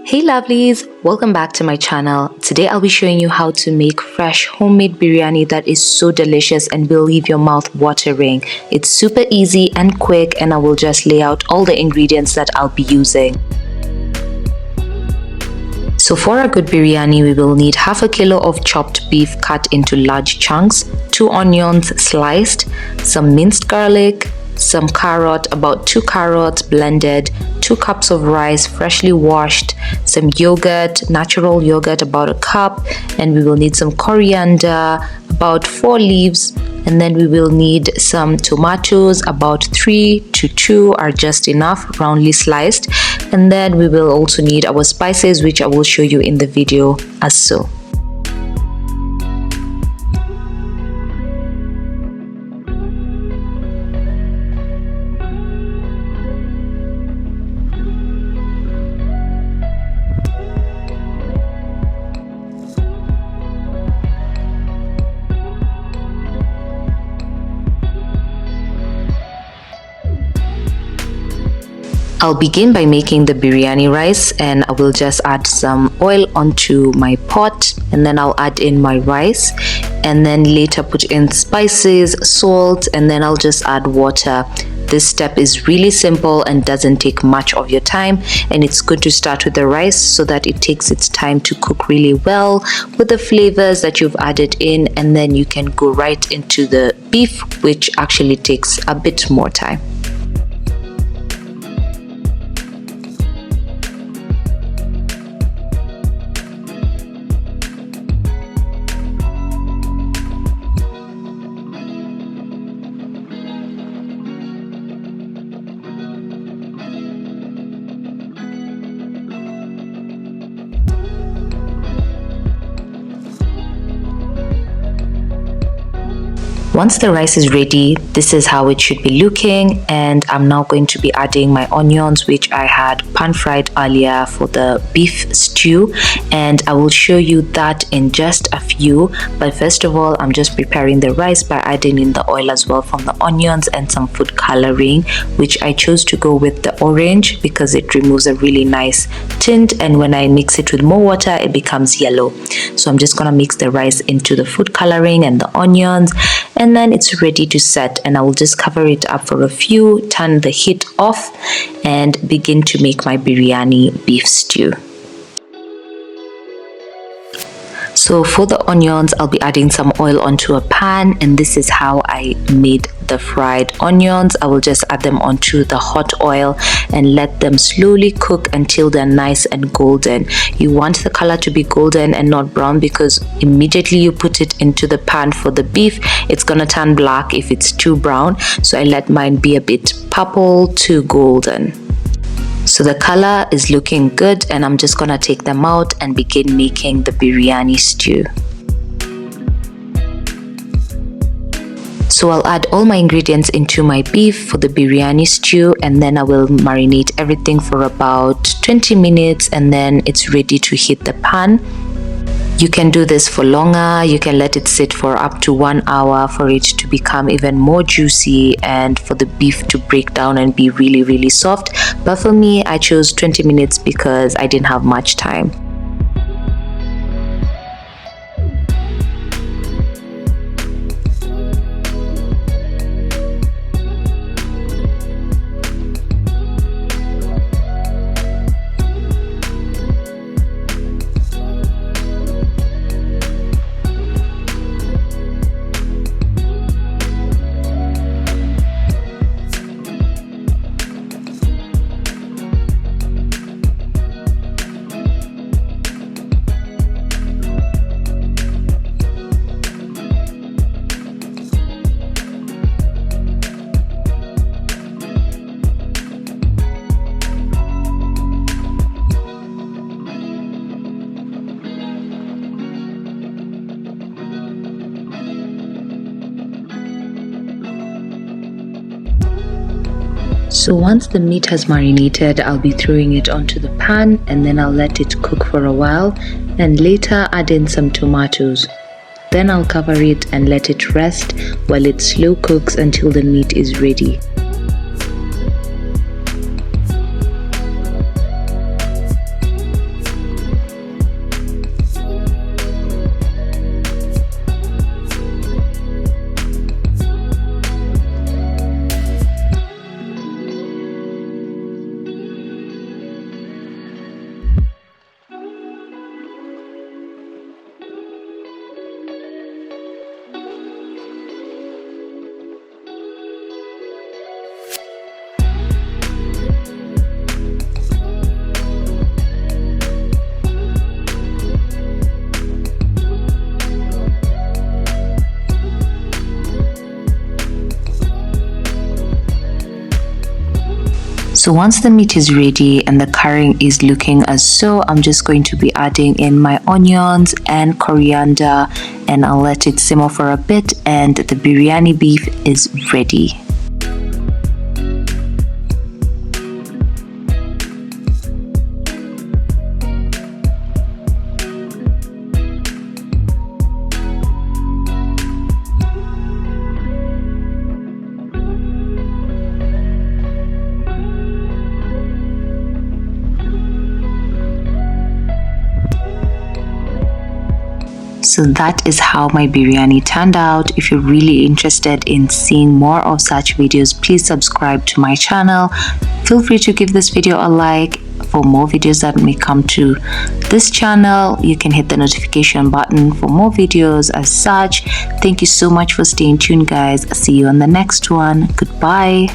Hey lovelies, welcome back to my channel. Today I'll be showing you how to make fresh homemade biryani that is so delicious and will leave your mouth watering. It's super easy and quick, and I will just lay out all the ingredients that I'll be using. So for a good biryani, we will need half a kilo of chopped beef cut into large chunks, 2 onions sliced, some minced garlic, some carrot, about 2 carrots blended, 2 cups of rice freshly washed, some yogurt, natural yogurt about a cup, and we will need some coriander, about 4 leaves, and then we will need some tomatoes, about 3 to 2 are just enough, roundly sliced, and then we will also need our spices, which I will show you in the video as so. I'll begin by making the biryani rice, and I will just add some oil onto my pot, and then I'll add in my rice, and then later put in spices, salt, and then I'll just add water. This step is really simple and doesn't take much of your time, and it's good to start with the rice so that it takes its time to cook really well with the flavors that you've added in, and then you can go right into the beef, which actually takes a bit more time. Once the rice is ready, this is how it should be looking, and I'm now going to be adding my onions, which I had pan fried earlier for the beef stew, and I will show you that in just a few. But first of all, I'm just preparing the rice by adding in the oil as well from the onions and some food coloring, which I chose to go with the orange because it removes a really nice tint, and when I mix it with more water it becomes yellow. So I'm just gonna mix the rice into the food coloring and the onions, and then it's ready to set, and I will just cover it up for a few, turn the heat off, and begin to make my biryani beef stew. So for the onions, I'll be adding some oil onto a pan, and this is how I made the fried onions. I will just add them onto the hot oil and let them slowly cook until they're nice and golden. You want the color to be golden and not brown, because immediately you put it into the pan for the beef, it's gonna turn black if it's too brown. So I let mine be a bit purple to golden. So the color is looking good, and I'm just gonna take them out and begin making the biryani stew. So I'll add all my ingredients into my beef for the biryani stew, and then I will marinate everything for about 20 minutes, and then it's ready to hit the pan. You can do this for longer. You can let it sit for up to 1 hour for it to become even more juicy and for the beef to break down and be really soft. But for me, I chose 20 minutes because I didn't have much time. So once the meat has marinated, I'll be throwing it onto the pan, and then I'll let it cook for a while, and later add in some tomatoes. Then I'll cover it and let it rest while it slow cooks until the meat is ready. So once the meat is ready and the curry is looking as so, I'm just going to be adding in my onions and coriander, and I'll let it simmer for a bit, and the biryani beef is ready. So that is how my biryani turned out. If you're really interested in seeing more of such videos, please subscribe to my channel. Feel free to give this video a like. For more videos that may come to this channel, you can hit the notification button for more videos as such. Thank you so much for staying tuned, guys. See you on the next one. Goodbye.